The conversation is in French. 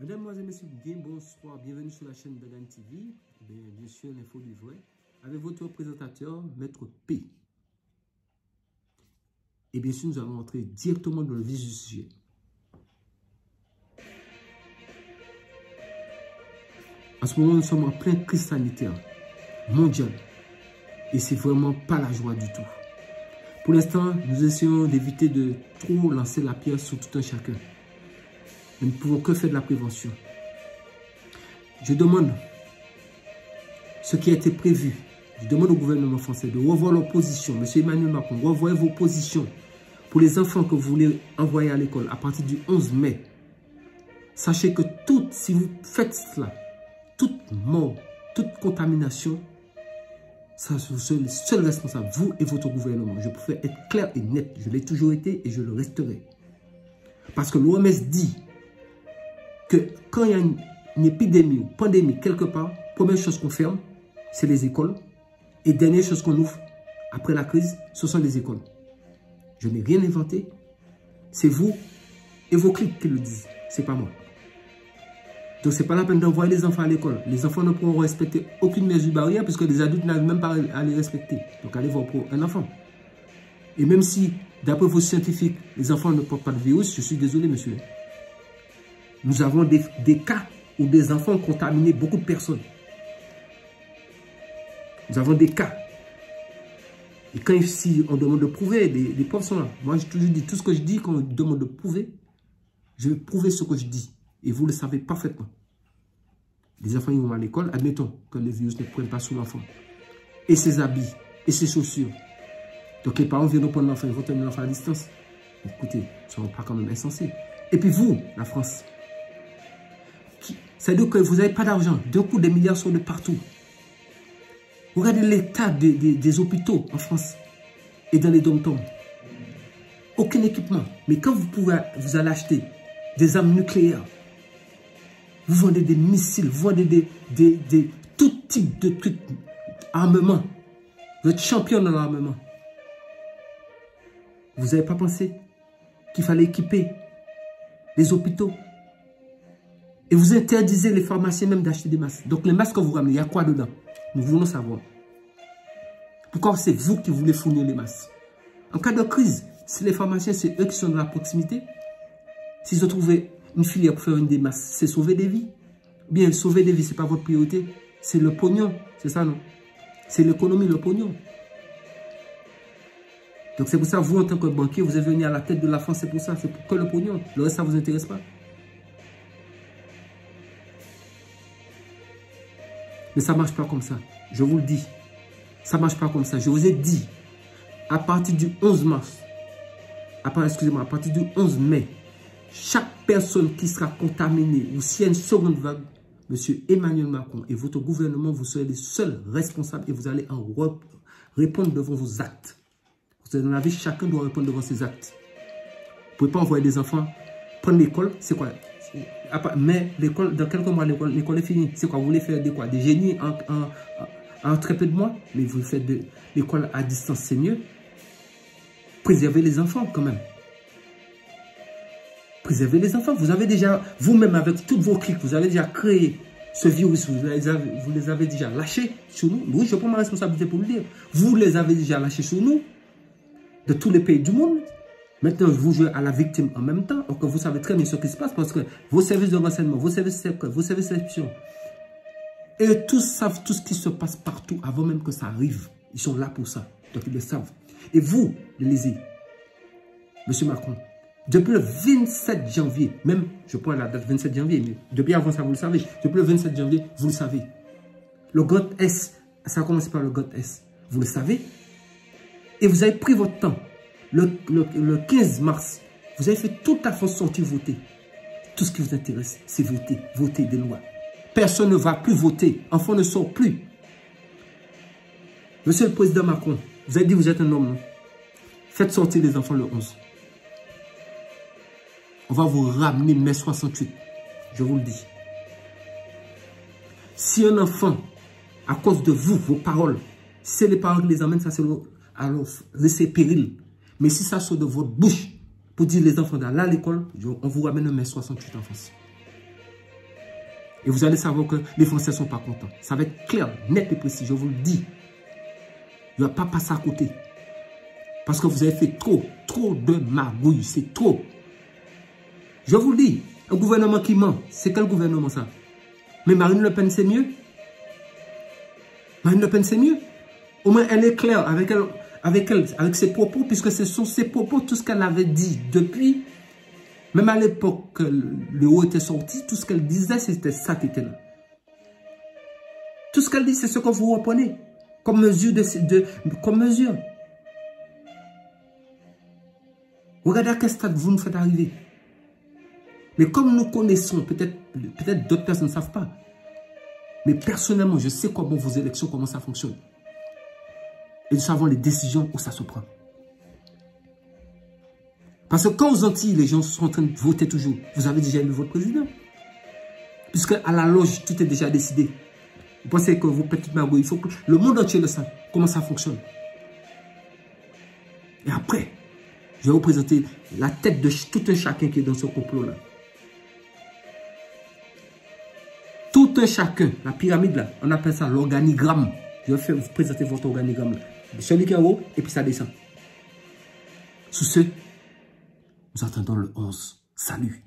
Mesdames, et messieurs, bien bonsoir, bienvenue sur la chaîne Dagan TV, bien sûr l'info du vrai, avec votre présentateur, Maître P. Et bien sûr, nous allons entrer directement dans le vif du sujet. En ce moment, nous sommes en pleine crise sanitaire mondiale et c'est vraiment pas la joie du tout. Pour l'instant, nous essayons d'éviter de trop lancer la pierre sur tout un chacun. Nous ne pouvons que faire de la prévention. Je demande ce qui a été prévu. Je demande au gouvernement français de revoir leur position. Monsieur Emmanuel Macron, revoyez vos positions pour les enfants que vous voulez envoyer à l'école à partir du 11 mai. Sachez que si vous faites cela, toute mort, toute contamination, ça, vous serez les seuls responsables, vous et votre gouvernement. Je préfère être clair et net. Je l'ai toujours été et je le resterai. Parce que l'OMS dit que quand il y a une épidémie ou pandémie quelque part, première chose qu'on ferme, c'est les écoles. Et dernière chose qu'on ouvre après la crise, ce sont les écoles. Je n'ai rien inventé. C'est vous et vos clics qui le disent. Ce n'est pas moi. Donc, ce n'est pas la peine d'envoyer les enfants à l'école. Les enfants ne pourront respecter aucune mesure barrière puisque les adultes n'arrivent même pas à les respecter. Donc, allez voir pour un enfant. Et même si, d'après vos scientifiques, les enfants ne portent pas de virus, je suis désolé, monsieur. Nous avons des cas où des enfants ont contaminé beaucoup de personnes. Nous avons des cas. Et quand ici, on demande de prouver, les preuves sont là. Moi, j'ai toujours dit, tout ce que je dis, quand on me demande de prouver, je vais prouver ce que je dis. Et vous le savez parfaitement. Les enfants, ils vont à l'école, admettons que les virus ne prennent pas sur l'enfant. Et ses habits, et ses chaussures. Donc les parents viennent prendre l'enfant, ils vont tenir l'enfant à distance. Écoutez, ce ne sont pas quand même insensés. Et puis vous, la France, c'est-à-dire que vous n'avez pas d'argent. D'un coup, des milliards sont de partout. Regardez l'état des hôpitaux en France et dans les dom-toms. Aucun équipement. Mais quand vous allez acheter des armes nucléaires, vous vendez des missiles, vous vendez tout type de trucs, armement. Vous êtes champion dans l'armement. Vous n'avez pas pensé qu'il fallait équiper les hôpitaux? Et vous interdisez les pharmaciens même d'acheter des masques. Donc les masques que vous ramenez, il y a quoi dedans? Nous voulons savoir. Pourquoi c'est vous qui voulez fournir les masques? En cas de crise, si les pharmaciens, c'est eux qui sont dans la proximité, s'ils ont trouvé une filière pour faire des masques, c'est sauver des vies. Bien, sauver des vies, ce n'est pas votre priorité. C'est le pognon. C'est ça, non? C'est l'économie, le pognon. Donc c'est pour ça, vous, en tant que banquier, vous êtes venu à la tête de la France, c'est pour ça. C'est pour que le pognon. Le reste, ça ne vous intéresse pas. Mais ça ne marche pas comme ça. Je vous le dis. Ça ne marche pas comme ça. Je vous ai dit, à partir du 11 mars, à partir du 11 mai, chaque personne qui sera contaminée ou s'il y a une seconde vague, monsieur Emmanuel Macron et votre gouvernement, vous serez les seuls responsables et vous allez en répondre devant vos actes. Vous êtes dans la vie, chacun doit répondre devant ses actes. Vous ne pouvez pas envoyer des enfants prendre l'école, c'est quoi? Mais l'école, dans quelques mois, l'école est finie. C'est quoi? Vous voulez faire des génies en très peu de mois? Mais vous faites de l'école à distance, c'est mieux. Préservez les enfants quand même. Préservez les enfants. Vous avez déjà, vous-même avec toutes vos clics, vous avez déjà créé ce virus. Vous les avez déjà lâchés sur nous. Oui, je prends ma responsabilité pour le dire. Vous les avez déjà lâchés sur nous. De tous les pays du monde. Maintenant, vous jouez à la victime en même temps. Donc, vous savez très bien ce qui se passe parce que vos services de renseignement, vos services secrets, vos services d'espion, et tous savent tout ce qui se passe partout avant même que ça arrive. Ils sont là pour ça. Donc, ils le savent. Et vous, l'Élysée, monsieur Macron, depuis le 27 janvier, même, je prends la date 27 janvier, mais depuis avant ça, vous le savez. Depuis le 27 janvier, vous le savez. Le grand S, ça a commencé par le grand S. Vous le savez. Et vous avez pris votre temps. Le 15 mars, vous avez fait toute la France sortir voter. Tout ce qui vous intéresse, c'est voter. Voter des lois. Personne ne va plus voter. Enfants ne sortent plus. Monsieur le président Macron, vous avez dit que vous êtes un homme, non? Faites sortir les enfants le 11. On va vous ramener mai 68. Je vous le dis. Si un enfant, à cause de vous, vos paroles, si c'est les paroles qui les amènent, ça c'est alors laissez péril. Mais si ça sort de votre bouche pour dire les enfants d'aller à l'école, on vous ramène un mai 68 en France. Et vous allez savoir que les Français ne sont pas contents. Ça va être clair, net et précis, je vous le dis. Il ne va pas passer à côté. Parce que vous avez fait trop de magouilles. C'est trop. Je vous le dis, un gouvernement qui ment, c'est quel gouvernement ça? Mais Marine Le Pen, c'est mieux. Marine Le Pen, c'est mieux. Au moins, elle est claire avec ses propos, puisque ce sont ses propos, tout ce qu'elle avait dit depuis, même à l'époque que le haut était sorti, tout ce qu'elle disait, c'était ça qui était là. Tout ce qu'elle dit, c'est ce que vous reprenez comme mesure. Comme mesure. Regardez à quel stade vous nous faites arriver. Mais comme nous connaissons, peut-être d'autres personnes ne savent pas. Mais personnellement, je sais comment vos élections, comment ça fonctionne. Et nous savons les décisions où ça se prend. Parce que quand aux Antilles, les gens sont en train de voter toujours, vous avez déjà élu votre président. Puisque à la loge, tout est déjà décidé. Vous pensez que vos petites magouilles, il faut que le monde entier le sache comment ça fonctionne. Et après, je vais vous présenter la tête de tout un chacun qui est dans ce complot-là. Tout un chacun, la pyramide là, on appelle ça l'organigramme. Je vais vous présenter votre organigramme là. Celui qui est en haut, et puis ça descend. Sous ce, nous attendons le 11. Salut.